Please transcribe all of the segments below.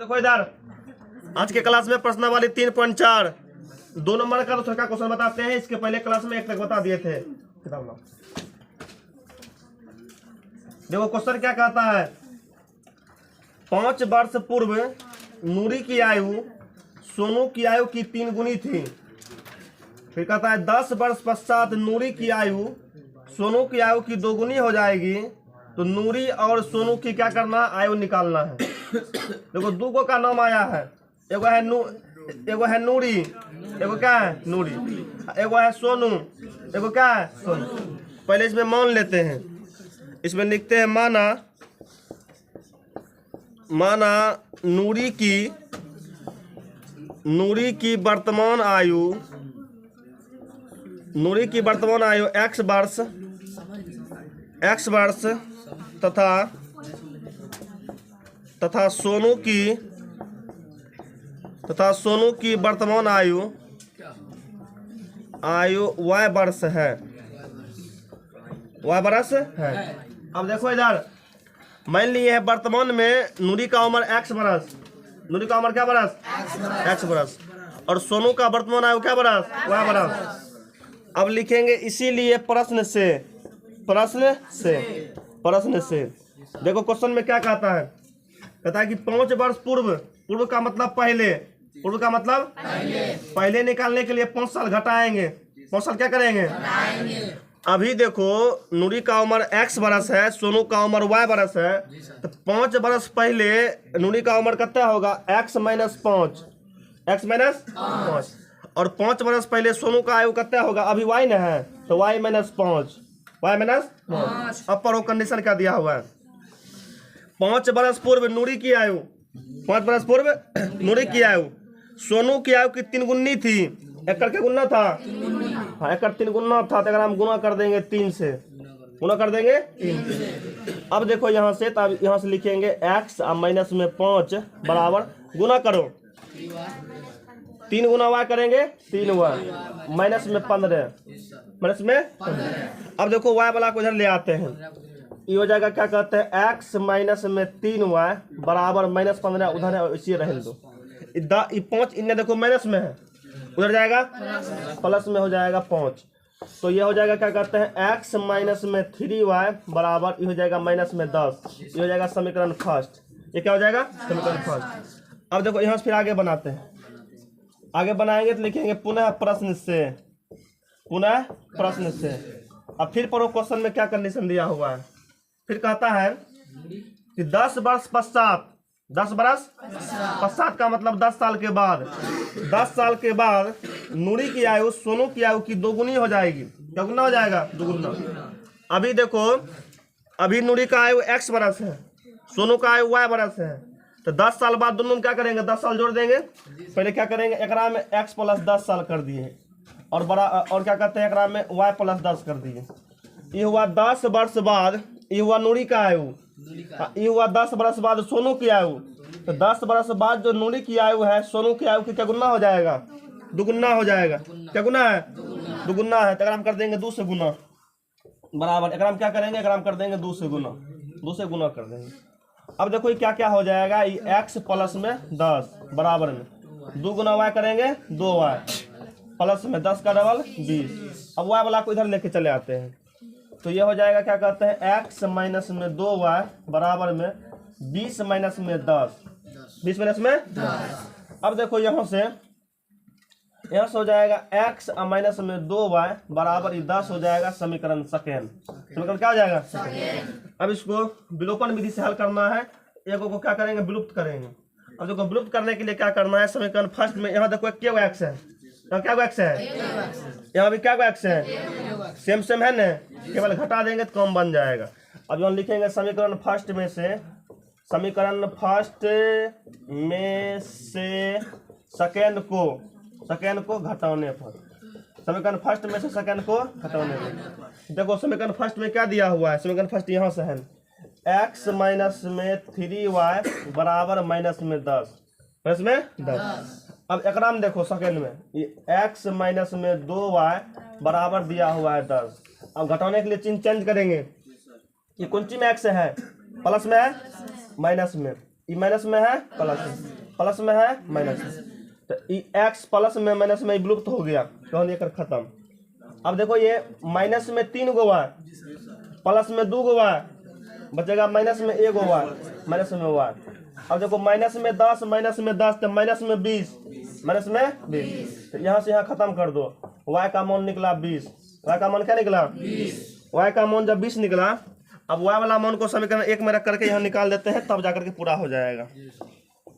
देखो इधर आज के क्लास में प्रश्नावली 3.4 2 नंबर का दूसरा का क्वेश्चन बताते हैं। इसके पहले क्लास में 1 तक बता दिए थे। देखो क्वेश्चन क्या कहता है, 5 वर्ष पूर्व नूरी की आयु सोनू की आयु की 3 गुनी थी। फिर कहता है 10 वर्ष पश्चात नूरी की आयु सोनू की आयु की 2 गुनी हो जाएगी, तो नूरी और सोनू की क्या करना है, आयु निकालना है। देखो दूगो का नाम आया है, एगो है नूरी, एगो क्या है नूरी, एगो है सोनू, एगो क्या है सोनू। पहले इसमें मान लेते हैं, इसमें लिखते हैं माना नूरी की वर्तमान आयु x वर्ष तथा सोनू की वर्तमान आयु y वर्ष है। अब देखो इधर मान लिए है वर्तमान में नूरी का उम्र x वर्ष, नूरी का उम्र क्या वर्ष x वर्ष, और सोनू का वर्तमान आयु क्या वर्ष y वर्ष। अब लिखेंगे इसीलिए प्रश्न से देखो क्वेश्चन में क्या कहता है, कहता है कि 5 वर्ष पूर्व का मतलब पहले निकालने के लिए 5 साल घटाएंगे, 5 साल क्या करेंगे अभी देखो नूरी का उम्र x वर्ष है, सोनू का उम्र y वर्ष है, तो 5 वर्ष पहले नूरी का उम्र कितना होगा x माइनस 5, और 5 वर्ष पहले सोनू का आयु कितना होगा, अभी y न है तो y माइनस 5। अब पर कंडीशन क्या दिया हुआ है, 5 वर्ष पूर्व नूरी की आयु सोनू की आयु की 3 गुनी थी। एक करके गुना था, हाँ एक 3 गुना था, तो अगर हम गुना कर देंगे 3 से, अब देखो यहाँ से, तब यहाँ से लिखेंगे x माइनस में 5 बराबर गुना करो, 3 गुना y करेंगे 3y माइनस में 15। अब देखो y वाला को इधर ले आते हैं, ये हो जाएगा क्या कहते हैं x माइनस में 3y बराबर माइनस 15, उधर है इसी रह दो। 5 इन्हें देखो माइनस में है, उधर जाएगा प्लस में हो जाएगा 5, तो ये हो जाएगा क्या कहते हैं x माइनस में 3y बराबर ये हो जाएगा माइनस में 10। ये हो जाएगा समीकरण फर्स्ट। ये क्या हो जाएगा समीकरण फर्स्ट। अब देखो यहाँ से फिर आगे बनाते हैं, आगे बनाएंगे तो लिखेंगे पुनः प्रश्न से। अब फिर पर क्वेश्चन में क्या कंडीशन दिया हुआ है, फिर कहता है कि 10 वर्ष पश्चात का मतलब 10 साल के बाद नूरी की आयु सोनू की आयु की 2 गुनी हो जाएगी। क्या गुना हो जाएगा 2 गुना। अभी देखो अभी नूरी का आयु x वर्ष है, सोनू का आयु y वर्ष है, तो 10 साल बाद दोनों में क्या करेंगे 10 साल जोड़ देंगे। पहले क्या करेंगे एकरा में x प्लस 10 साल कर दिए, और क्या कहते हैं एकरा में y प्लस 10 कर दिए। ये हुआ 10 वर्ष बाद, ये हुआ नूरी का आयु, ये हुआ 10 वर्ष बाद सोनू की आयु, तो 10 वर्ष बाद जो नूरी की आयु है सोनू की आयु की क्या गुना हो जाएगा, 2 गुना हो जाएगा। क्या गुना है 2 गुना है, तो अगर हम कर देंगे 2 से गुना बराबर, अगर हम क्या करेंगे अगर हम कर देंगे 2 से गुना कर देंगे। अब देखो ये क्या क्या हो जाएगा, ये x प्लस में 10 बराबर में 2 गुना y करेंगे 2y प्लस में 10 का डबल 20। अब y वाला को इधर लेके चले आते हैं, तो ये हो जाएगा क्या कहते हैं x माइनस में 2y बराबर में 20 माइनस में 10। अब देखो यहाँ से हो जाएगा x माइनस में 2y बराबर 10 हो जाएगा समीकरण सेकेंड। समीकरण क्या हो जाएगा सेकेंड। अब इसको विलोपन विधि से हल करना है, एगो को क्या करेंगे विलुप्त करेंगे। अब देखो विलुप्त करने के लिए क्या करना है, समीकरण फर्स्ट में यहाँ देखो क्या x है, यहाँ क्या x है, यहाँ भी क्या x है, सेम है ना, केवल घटा देंगे तो कम बन जाएगा। अब यहाँ लिखेंगे समीकरण फर्स्ट में से सेकेंड को घटाने पर, समीकरण फर्स्ट में से सेकेंड को घटाने पर। देखो समीकरण फर्स्ट में क्या दिया हुआ है, समीकरण फर्स्ट यहाँ से है x माइनस में 3y बराबर माइनस में 10। अब एकराम में देखो सेकेंड में ये x माइनस में 2y बराबर दिया हुआ है 10। अब घटाने के लिए चिन्ह चेंज करेंगे, ये कौन सी में x है, प्लस में है माइनस में, ई माइनस में है प्लस, प्लस में है माइनस, तो ई एक्स प्लस में माइनस में विलुप्त हो गया, तो हम लेकर खत्म। अब देखो ये माइनस में 3 गो y, प्लस में 2 गो y, बचेगा माइनस में 1 गो y, माइनस में y। अब देखो माइनस में 10, माइनस में 10, तो माइनस में 20, माइनस में 20, तो यहाँ से यहाँ खत्म कर दो। y का मान निकला 20, y का मान क्या निकला 20, y का मान जब 20 निकला, अब y वाला मान को समीकरण 1 में रख करके यहाँ निकाल देते हैं, तब जाकर के पूरा हो जाएगा।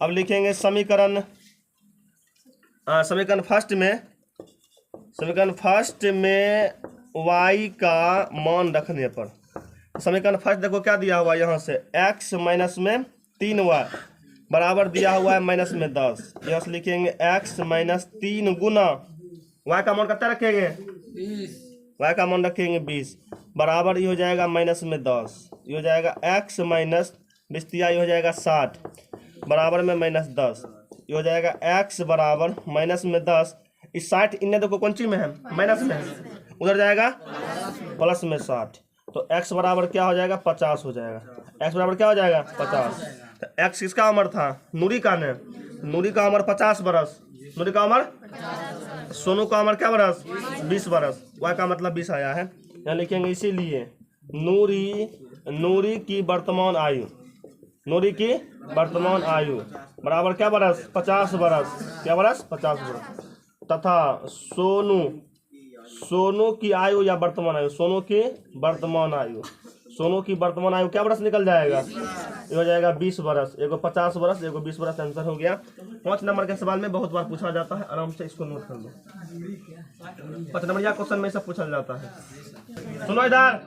अब लिखेंगे समीकरण फर्स्ट में y का मान रखने पर, समीकरण फर्स्ट देखो क्या दिया हुआ है यहाँ से, x माइनस में 3y बराबर दिया हुआ है माइनस में 10। यहाँ से लिखेंगे x माइनस 3 गुना y का मान कितना रखेंगे 20, y का मान रखेंगे 20 बराबर ये हो जाएगा माइनस में 10, ये हो जाएगा x माइनस 20 ये हो जाएगा 60 बराबर में माइनस 10, ये हो जाएगा x बराबर माइनस में 10। इस 60 इन्हें देखो कौन सी में है माइनस में है, उधर जाएगा प्लस में 60, तो x बराबर क्या हो जाएगा 50 हो जाएगा, x बराबर क्या हो जाएगा 50। तो x किसका उम्र था नूरी का ने, नूरी का उम्र 50 बरस, नूरी का उम्र, सोनू का उम्र क्या बरस 20 बरस, y का मतलब 20 आया है। यहाँ लिखेंगे इसीलिए नूरी की वर्तमान आयु, नूरी की वर्तमान आयु बराबर क्या बरस 50 बरस, क्या बरस 50 बरस, तथा सोनू की आयु या वर्तमान आयु, सोनू की वर्तमान आयु क्या बरस निकल जाएगा, ये हो जाएगा 20 बरस, एगो 50 बरस एगो 20 बरस, आंसर हो गया। 5 नंबर के सवाल में बहुत बार पूछा जाता है, आराम से इसको नोट कर लो, 5 नंबर या क्वेश्चन में सब पूछा जाता है। सुनो इधर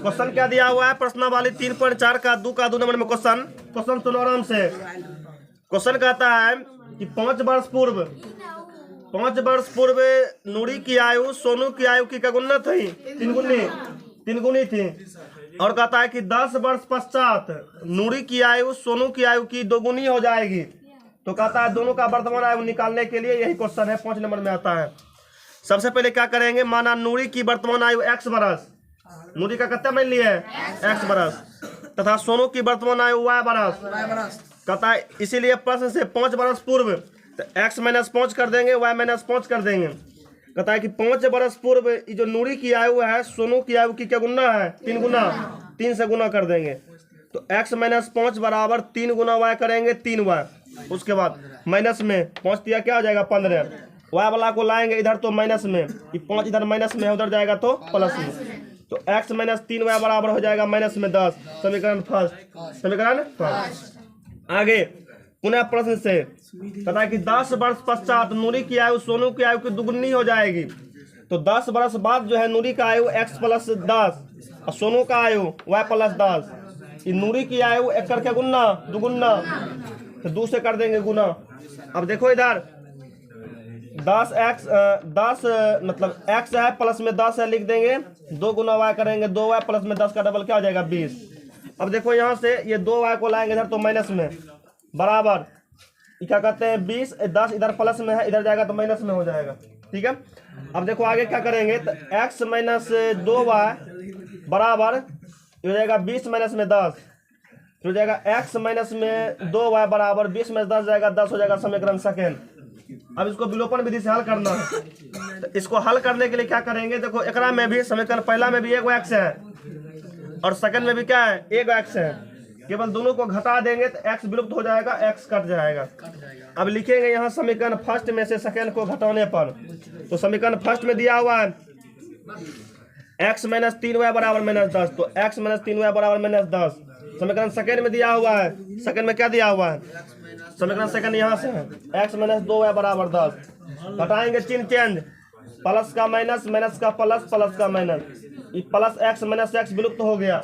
क्वेश्चन क्या दिया हुआ है, प्रश्नावली 3.4 का 2 नंबर में क्वेश्चन सुनो आराम से। क्वेश्चन कहता है कि 5 वर्ष पूर्व नूरी की आयु सोनू की आयु की क्या गुना थी, 3 गुनी थी, और कहता है कि 10 वर्ष पश्चात नूरी की आयु सोनू की आयु की 2 गुनी हो जाएगी। तो कहता है दोनों का वर्तमान आयु निकालने के लिए यही क्वेश्चन है, 5 नंबर में आता है। सबसे पहले क्या करेंगे, माना नूरी की वर्तमान आयु x बरस, नूरी का कितना मान लिया है x बरस, तथा सोनू की वर्तमान आयु y बरस, कहता है इसीलिए प्रश्न से 5 वर्ष पूर्व, तो x माइनस 5 कर देंगे, y माइनस 5 कर देंगे। कहता है कि 5 वर्ष पूर्व जो नूरी की आयु है सोनू की आयु की क्या गुना है 3 गुना, 3 से गुना कर देंगे, तो x माइनस 5 बराबर 3 गुना y करेंगे 3y, उसके बाद माइनस में 5 दिया क्या हो जाएगा 15, y वाला को लाएंगे इधर तो माइनस में, 5 इधर माइनस में उधर जाएगा तो प्लस में, तो x माइनस 3y बराबर हो जाएगा माइनस में 10। समीकरण फर्स्ट। आगे पुनः प्रश्न से कहता है कि 10 वर्ष पश्चात नूरी की आयु सोनू की आयु की 2 गुनी हो जाएगी। तो 10 वर्ष बाद जो है नूरी का आयु x प्लस 10 और सोनू का आयु y प्लस 10, नूरी की आयु 1 करके गुना 2 गुना, तो 2 से कर देंगे गुना। अब देखो इधर 10 मतलब x है प्लस में 10 है, लिख देंगे 2 गुना y करेंगे, 2y प्लस में 10 का डबल क्या हो जाएगा 20। अब देखो यहाँ से ये 2y को लाएंगे इधर तो माइनस में, बराबर क्या कहते हैं 20, 10 इधर प्लस में है, इधर जाएगा तो माइनस में हो जाएगा, ठीक है। अब देखो आगे क्या करेंगे, तो x माइनस 2y बराबर हो जाएगा 20 माइनस में 10, हो जाएगा x माइनस में 2y बराबर 20 में 10 जाएगा 10 हो जाएगा, समीकरण सेकेंड। अब इसको विलोपन विधि से हल करना है, तो इसको हल करने के लिए क्या करेंगे, देखो एकरा में भी समीकरण पहला में भी 1 x है और सेकंड में भी क्या है 1 x है, केवल दोनों को घटा देंगे तो x विलुप्त हो जाएगा, x कट जाएगा। अब लिखेंगे यहाँ समीकरण फर्स्ट में से सेकंड को घटाने पर, तो समीकरण फर्स्ट में दिया हुआ है x माइनस 3y बराबर माइनस 10, तो x माइनस 3y बराबर माइनस 10। समीकरण सेकंड में दिया हुआ है, सेकंड में क्या दिया हुआ है, समीकरण सेकंड यहाँ से है x माइनस 2y बराबर 10, घटाएंगे चिन्ह चेंज, प्लस का माइनस, माइनस का प्लस, प्लस का minus, plus x minus x विलुप्त हो गया,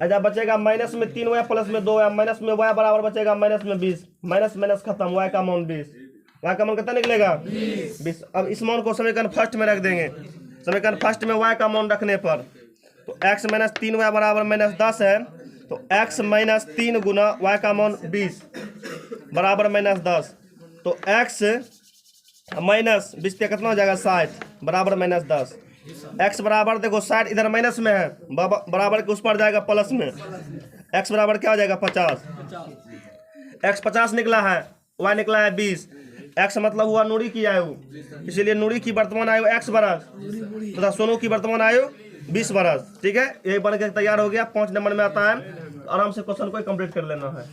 ऐसा बचेगा माइनस में 3y प्लस में 2y, माइनस में y बराबर बचेगा माइनस में 20, माइनस माइनस खत्म, y का मान 20, y का मान कितना निकलेगा 20। अब इस मान को समीकरण फर्स्ट में रख देंगे, समीकरण फर्स्ट में y का मान रखने पर, तो x माइनस 3y बराबर माइनस 10 है, तो x माइनस 3 गुना y का मान 20 बराबर माइनस 10, तो x माइनस 20 पे कितना हो जाएगा 60 बराबर माइनस 10। x बराबर देखो 60 इधर माइनस में है, बराबर के उस पर जाएगा प्लस में, x बराबर क्या हो जाएगा 50। x 50 निकला है, y निकला है 20। x मतलब हुआ नूरी की आयु, इसीलिए नूरी की वर्तमान आयु x बरस तथा सोनू की वर्तमान आयु 20 बरस। ठीक है, ये बन के तैयार हो गया। 5 नंबर में आता है, आराम से क्वेश्चन को कंप्लीट कर लेना है।